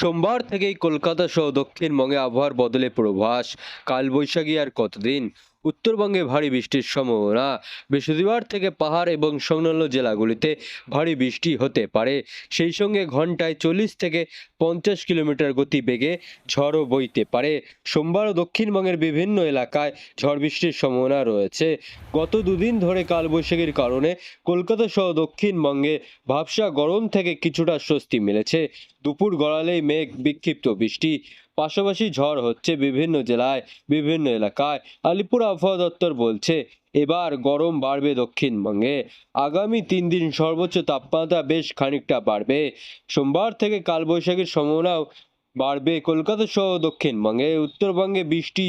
সোমবার থেকেই কলকাতা সহ দক্ষিণবঙ্গে আবহাওয়ার বদলে পূর্বাভাস। কালবৈশাখী আর কতদিন? উত্তরবঙ্গে ভারী বৃষ্টির সম্ভাবনা। বৃহস্পতিবার থেকে পাহাড় এবং সংলগ্ন জেলাগুলিতে ভারী বৃষ্টি হতে পারে। সেই সঙ্গে ঘন্টায় 40 থেকে 50 কিলোমিটার গতি বেগে ঝড়ও বইতে পারে। সোমবার দক্ষিণবঙ্গের বিভিন্ন এলাকায় ঝড় বৃষ্টির সম্ভাবনা রয়েছে। গত দুদিন ধরে কালবৈশাখীর কারণে কলকাতা সহ দক্ষিণবঙ্গে ভাবসা গরম থেকে কিছুটা স্বস্তি মিলেছে। দুপুর গড়ালেই মেঘ বিক্ষিপ্ত বৃষ্টি, পাশাপাশি ঝড় হচ্ছে বিভিন্ন জেলায়, বিভিন্ন এলাকায়। আলিপুর আবহাওয়া দপ্তর বলছে এবার গরম বাড়বে দক্ষিণবঙ্গে। আগামী 3 দিন সর্বোচ্চ তাপমাত্রা বেশ খানিকটা বাড়বে। সোমবার থেকে কালবৈশাখীর সম্ভাবনাও বাড়বে কলকাতা সহ দক্ষিণবঙ্গে। উত্তরবঙ্গে বৃষ্টি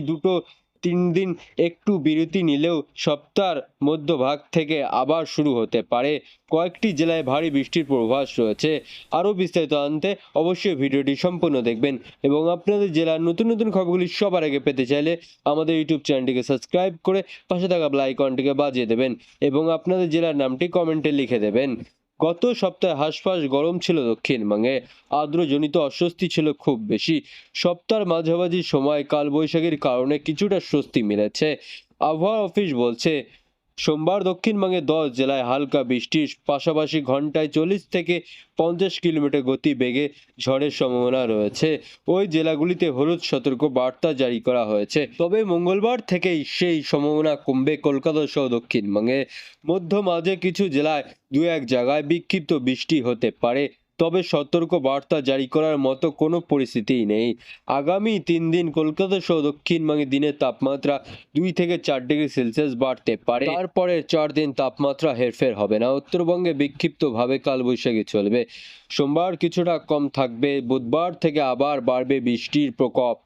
3 দিন একটু বিরতি নিলেও সপ্তাহের মধ্যভাগ থেকে আবার শুরু হতে পারে। কয়েকটি জেলায় ভারী বৃষ্টির পূর্বাভাস রয়েছে। আরও বিস্তারিত জানতে অবশ্যই ভিডিওটি সম্পূর্ণ দেখবেন এবং আপনাদের জেলার নতুন নতুন খবরগুলি সবার আগে পেতে চাইলে আমাদের ইউটিউব চ্যানেলটিকে সাবস্ক্রাইব করে পাশে থাকা বেল আইকনটিকে বাজিয়ে দেবেন এবং আপনাদের জেলার নামটি কমেন্টে লিখে দেবেন। গত সপ্তাহে হাঁসফাঁস গরম ছিল দক্ষিণবঙ্গে, আর্দ্রজনিত অস্বস্তি ছিল খুব বেশি। সপ্তাহের মাঝামাঝি সময় কালবৈশাখীর কারণে কিছুটা স্বস্তি মিলেছে। আবহাওয়া অফিস বলছে সোমবার দক্ষিণবঙ্গে 10 জেলায় হালকা বৃষ্টির পাশাপাশি ঘন্টায় 40 থেকে 50 কিলোমিটার গতি বেগে ঝড়ের সম্ভাবনা রয়েছে। ওই জেলাগুলিতে হলুদ সতর্ক বার্তা জারি করা হয়েছে। তবে মঙ্গলবার থেকেই সেই সম্ভাবনা কমবে কলকাতা সহ দক্ষিণবঙ্গে। মধ্য মাঝে কিছু জেলায় 2-1 জায়গায় বিক্ষিপ্ত বৃষ্টি হতে পারে, তবে সতর্ক বার্তা জারি করার মতো কোনো পরিস্থিতিই নেই। আগামী 3 দিন কলকাতা সহ দক্ষিণবঙ্গে দিনের তাপমাত্রা 2 থেকে 4 ডিগ্রি সেলসিয়াস বাড়তে পারে। তারপরের 4 দিন তাপমাত্রা হেরফের হবে না। উত্তরবঙ্গে বিক্ষিপ্তভাবে কালবৈশাখী চলবে। সোমবার কিছুটা কম থাকবে, বুধবার থেকে আবার বাড়বে বৃষ্টির প্রকোপ।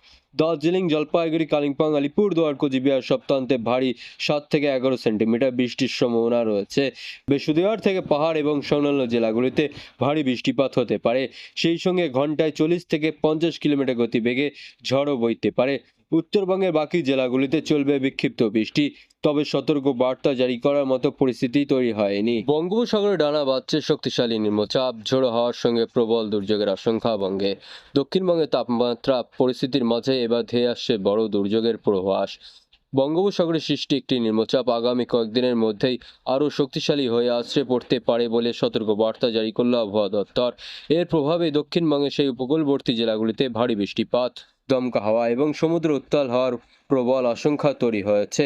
দার্জিলিং, জলপাইগুড়ি, কালিম্পং, আলিপুরদুয়ার, কোচবিহার সপ্তাহান্তে ভারী 7 থেকে 11 সেন্টিমিটার বৃষ্টির সম্ভাবনা রয়েছে। বৃহস্পতিবার থেকে পাহাড় এবং সংলগ্ন জেলাগুলিতে ভারী বৃষ্টিপাত হতে পারে। সেই সঙ্গে ঘন্টায় 40 থেকে 50 কিলোমিটার গতিবেগে ঝড়ও বইতে পারে। উত্তরবঙ্গের বাকি জেলাগুলিতে চলবে বিক্ষিপ্ত বৃষ্টি, তবে সতর্ক বার্তা জারি করার মতো পরিস্থিতি তৈরি হয়নি। বঙ্গোপসাগরে ডানা বাঁধছে শক্তিশালী নিম্নচাপ, ঝোড়ো হওয়ার সঙ্গে প্রবল দুর্যোগের আশঙ্কা বঙ্গে। দক্ষিণবঙ্গের তাপমাত্রা পরিস্থিতির মাঝে এবার ধেয়ে আসছে বড় দুর্যোগের পূর্বাভাস। বঙ্গোপসাগরে সৃষ্টি একটি নিম্নচাপ আগামী কয়েকদিনের মধ্যেই আরও শক্তিশালী হয়ে আছড়ে পড়তে পারে বলে সতর্ক বার্তা জারি করল আবহাওয়া দপ্তর। এর প্রভাবে দক্ষিণবঙ্গের সেই উপকূলবর্তী জেলাগুলিতে ভারী বৃষ্টিপাত, দমকা হাওয়া এবং সমুদ্র উত্তাল হওয়ার প্রবল আশঙ্কা তৈরি হয়েছে।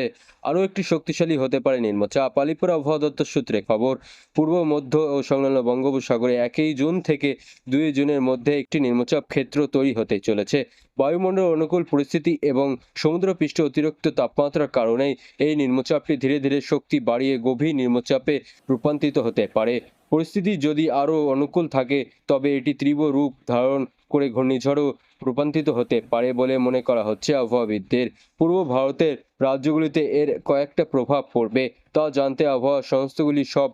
আরও একটি শক্তিশালী হতে পারে নিম্নচাপ। আলিপুর আবহাওয়া দপ্তর সূত্রে খবর, পূর্ব, মধ্য ও সংলগ্ন বঙ্গোপসাগরে 1 জুন থেকে 2 জুনের মধ্যে একটি নিম্নচাপ ক্ষেত্র তৈরি হতে চলেছে। বায়ুমণ্ডল অনুকূল পরিস্থিতি এবং সমুদ্রপৃষ্ঠে অতিরিক্ত তাপমাত্রার কারণেই এই নিম্নচাপটি ধীরে ধীরে শক্তি বাড়িয়ে গভীর নিম্নচাপে রূপান্তরিত হতে পারে। পরিস্থিতি যদি আরও অনুকূল থাকে তবে এটি তীব্র রূপ ধারণ করে ঘূর্ণিঝড়ও রূপান্তরিত হতে পারে বলে মনে করা হচ্ছে আবহাওয়াবিদদের। পূর্ব ভারতের রাজ্যগুলিতে এর কয়েকটা প্রভাব পড়বে তা জানতে আবহাওয়া সংস্থাগুলি সব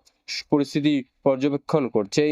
পরিস্থিতি পর্যবেক্ষণ করছে।